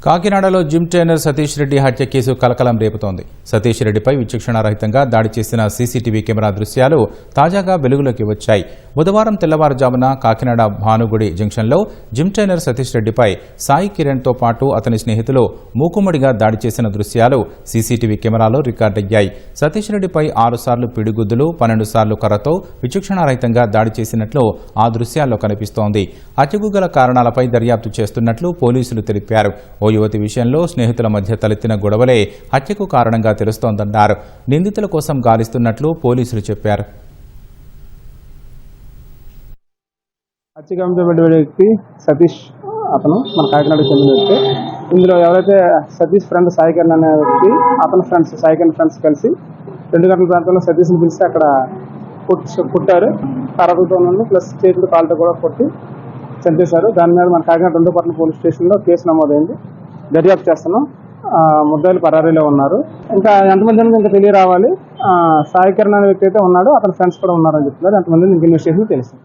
కాకినాడలో gym trainer Satish Reddy హత్య case కలకలం రేపుతోంది. సతీష్ రెడ్డిపై విచక్షణారహితంగా దాడి చేసిన సీసీటీవీ కెమెరా దృశ్యాలు తాజాగా వెలుగులోకి వచ్చాయి. బుధవారం తెల్లవారుజామున కాకినాడ భానుగుడి జంక్షన్లో జిమ్ ట్రైనర్ సతీష్ రెడ్డిపై సాయి కిరణ్తో పాటు అతని స్నేహితులు మూకుమ్మడిగా దాడి చేసిన దృశ్యాలు సీసీటీవీ కెమెరాలో రికార్డయ్యాయి. సతీష్ రెడ్డిపై 6 సార్లు పిడిగుద్దులు, 12 సార్లు కర్రతో విచక్షణారహితంగా దాడి చేసినట్లు ఆ దృశ్యాల్లో కనిపిస్తోంది. హత్యకు గల కారణాలపై దర్యాప్తు చేస్తున్నట్లు పోలీసులు తెలిపారు. ఓ యువతి విషయంలో స్నేహితుల మధ్య తలెత్తిన గొడవలే హత్యకు కారణంగా తెలుస్తోందన్నారు. నిందితుల కోసం గాలిస్తున్నట్లు పోలీసులు చెప్పారు. హత్యకు వ్యక్తి సతీష్, అతను మన కాకినాడకు చెందిన వ్యక్తి. ఇందులో ఎవరైతే సతీష్ ఫ్రెండ్ సాయి కిరణ్ అనే వ్యక్తి, అతని ఫ్రెండ్స్ సాయి కిరణ్ ఫ్రెండ్స్ కలిసి 2 గంటల ప్రాంతంలో సతీష్ని పిలిచి అక్కడ పుట్టారు. కర్రలతో ప్లస్ చేతులు కాళ్ళతో కూడా కొట్టి చంపేశారు. దాని మీద మన కాకినాడ 2వ పట్టణ పోలీస్ స్టేషన్లో కేసు నమోదైంది. దర్యాప్తు చేస్తున్నాం. ముద్దాయిలు పరారీలో ఉన్నారు. ఇంకా ఎంతమంది ఇంకా తెలియ రావాలి. సాయి కిరణ్ అనే వ్యక్తి అయితే ఉన్నాడు, అతని ఫ్రెండ్స్ కూడా ఉన్నారని చెప్తున్నారు. ఎంతమంది ఇంకా ఇన్వెస్టిగేషన్ తెలుసు.